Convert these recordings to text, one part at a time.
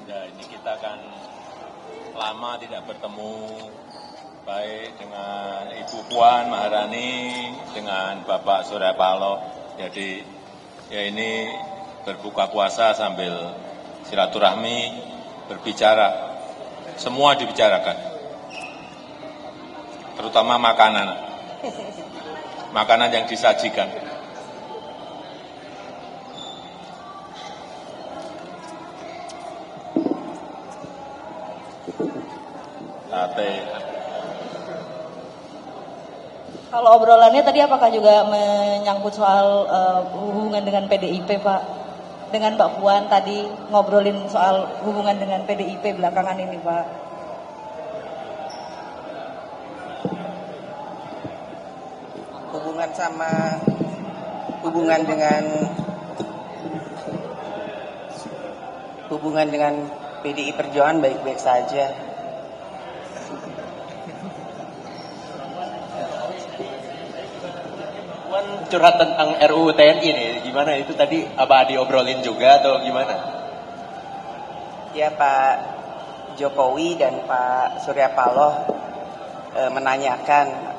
Ya, ini kita kan lama tidak bertemu, baik dengan Ibu Puan Maharani, dengan Bapak Surya Paloh. Jadi ya ini berbuka puasa sambil silaturahmi, berbicara, semua dibicarakan, terutama makanan yang disajikan. Sate. Kalau obrolannya tadi apakah juga menyangkut soal hubungan dengan PDIP, Pak? Dengan Mbak Puan tadi ngobrolin soal hubungan dengan PDIP belakangan ini, Pak. Hubungan dengan PDI Perjuangan baik-baik saja. Curhat tentang RUU TNI nih, gimana itu tadi apa diobrolin juga atau gimana? Ya, Pak Jokowi dan Pak Surya Paloh menanyakan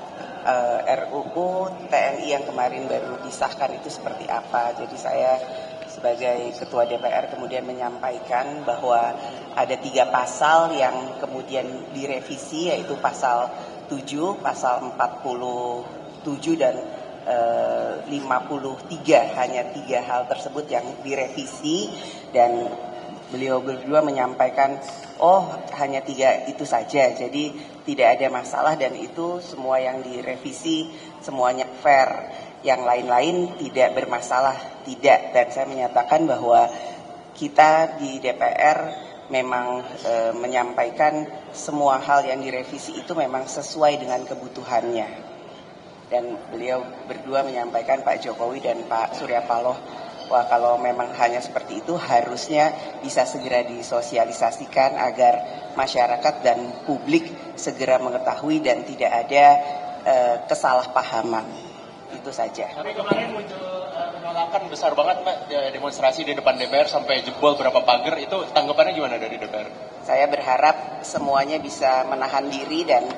RUU TNI yang kemarin baru disahkan itu seperti apa. Jadi saya sebagai Ketua DPR kemudian menyampaikan bahwa ada 3 pasal yang kemudian direvisi, yaitu pasal 7, pasal 47 dan 53, hanya 3 hal tersebut yang direvisi, dan beliau berdua menyampaikan hanya 3 itu saja, jadi tidak ada masalah dan itu semua yang direvisi semuanya fair, yang lain-lain tidak bermasalah, tidak. Dan saya menyatakan bahwa kita di DPR memang menyampaikan semua hal yang direvisi itu memang sesuai dengan kebutuhannya. Dan beliau berdua menyampaikan, Pak Jokowi dan Pak Surya Paloh, wah kalau memang hanya seperti itu harusnya bisa segera disosialisasikan agar masyarakat dan publik segera mengetahui dan tidak ada kesalahpahaman. Itu saja. Tapi kemarin muncul penolakan besar banget, Pak, demonstrasi di depan DPR sampai jebol berapa pagar, itu tanggapannya gimana dari DPR? Saya berharap semuanya bisa menahan diri dan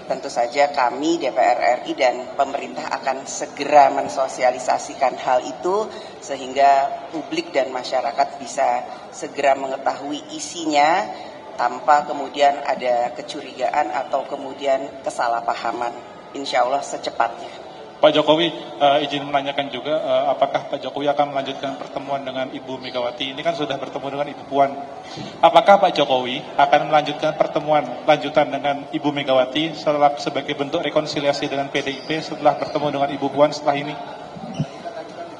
tentu saja kami DPR RI dan pemerintah akan segera mensosialisasikan hal itu sehingga publik dan masyarakat bisa segera mengetahui isinya tanpa kemudian ada kecurigaan atau kemudian kesalahpahaman. Insya Allah secepatnya. Pak Jokowi, izin menanyakan juga, apakah Pak Jokowi akan melanjutkan pertemuan dengan Ibu Megawati? Ini kan sudah bertemu dengan Ibu Puan. Apakah Pak Jokowi akan melanjutkan pertemuan lanjutan dengan Ibu Megawati sebagai bentuk rekonsiliasi dengan PDIP setelah bertemu dengan Ibu Puan setelah ini?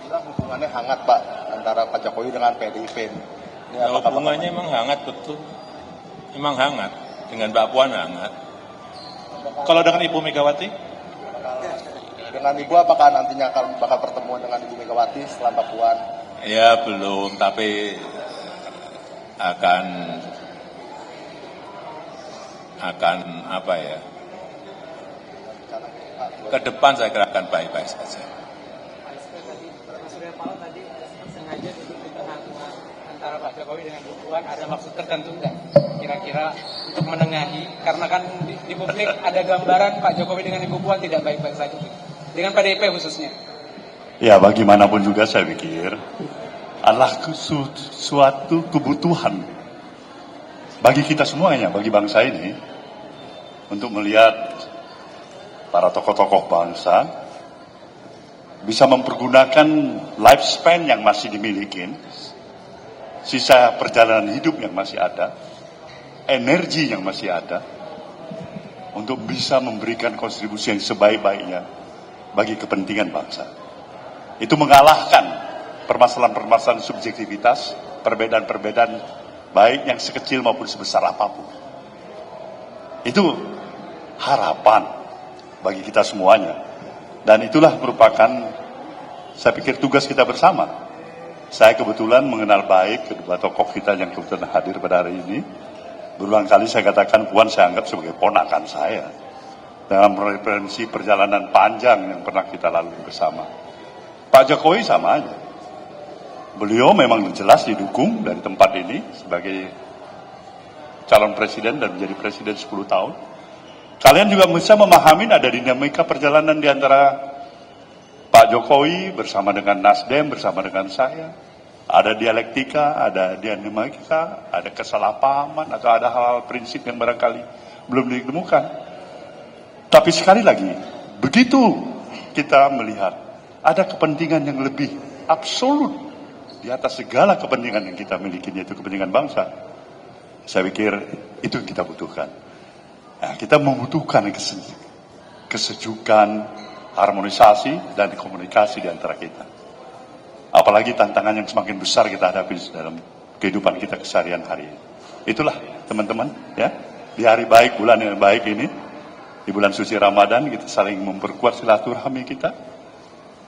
Bilang hubungannya hangat, Pak, antara Pak Jokowi dengan PDIP. Hubungannya memang hangat, betul. Memang hangat. Dengan Mbak Puan hangat. Kalau dengan Ibu Megawati? Dengan Ibu apakah nantinya akan bakal pertemuan dengan Ibu Megawati setelah Mbak Puan? Ya belum, tapi akan apa ya? Ke depan saya kira akan baik-baik saja. Pak Surya Paloh tadi sengaja duduk di tengah-tengah antara Pak Jokowi dengan Ibu Puan, ada maksud tertentu nggak? Kira-kira untuk menengahi, karena kan di publik ada gambaran Pak Jokowi dengan Ibu Puan tidak baik-baik saja. Dengan PDIP khususnya. Ya, bagaimanapun juga saya pikir adalah suatu kebutuhan bagi kita semuanya, bagi bangsa ini, untuk melihat para tokoh-tokoh bangsa bisa mempergunakan lifespan yang masih dimiliki, sisa perjalanan hidup yang masih ada, energi yang masih ada, untuk bisa memberikan kontribusi yang sebaik-baiknya bagi kepentingan bangsa. Itu mengalahkan permasalahan-permasalahan subjektivitas, perbedaan-perbedaan baik yang sekecil maupun sebesar apapun. Itu harapan bagi kita semuanya. Dan itulah merupakan, saya pikir, tugas kita bersama. Saya kebetulan mengenal baik kedua tokoh kita yang kebetulan hadir pada hari ini. Berulang kali saya katakan Puan saya anggap sebagai ponakan saya dalam referensi perjalanan panjang yang pernah kita lalui bersama. Pak Jokowi sama aja. Beliau memang jelas didukung dari tempat ini sebagai calon presiden dan menjadi presiden 10 tahun. Kalian juga bisa memahami ada dinamika perjalanan di antara Pak Jokowi bersama dengan Nasdem, bersama dengan saya. Ada dialektika, ada dinamika, ada kesalahpahaman, atau ada hal-hal prinsip yang barangkali belum ditemukan. Tapi sekali lagi, begitu kita melihat ada kepentingan yang lebih absolut di atas segala kepentingan yang kita miliki, yaitu kepentingan bangsa, saya pikir itu yang kita butuhkan. Nah, kita membutuhkan kesejukan, harmonisasi, dan komunikasi di antara kita. Apalagi tantangan yang semakin besar kita hadapi dalam kehidupan kita keseharian hari ini. Itulah teman-teman, ya, di hari baik, bulan yang baik ini, di bulan suci Ramadan, kita saling memperkuat silaturahmi kita,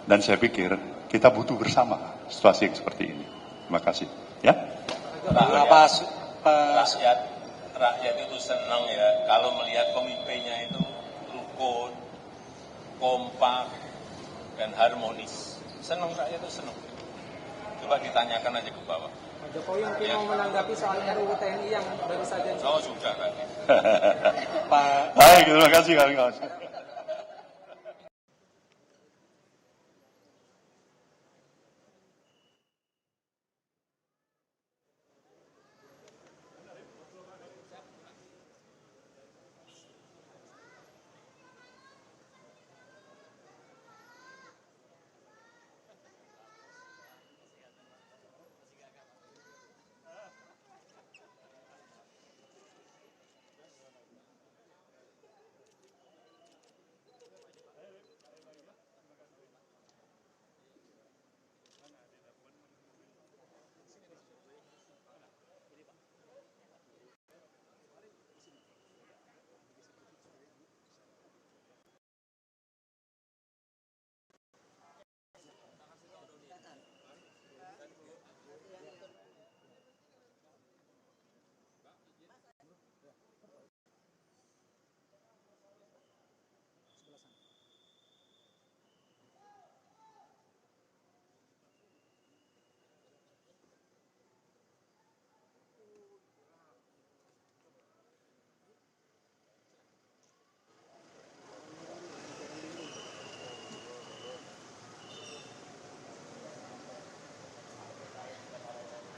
dan saya pikir kita butuh bersama situasi yang seperti ini. Terima kasih. Ya. Rakyat itu senang ya kalau melihat pemimpinnya itu rukun, kompak, dan harmonis. Senang, rakyat itu senang. Coba ditanyakan aja ke bawah. Pak Jokowi mungkin mau menanggapi soal RUU TNI yang baru saja. Oh sudah kan. Baik, terima kasih kawan-kawan.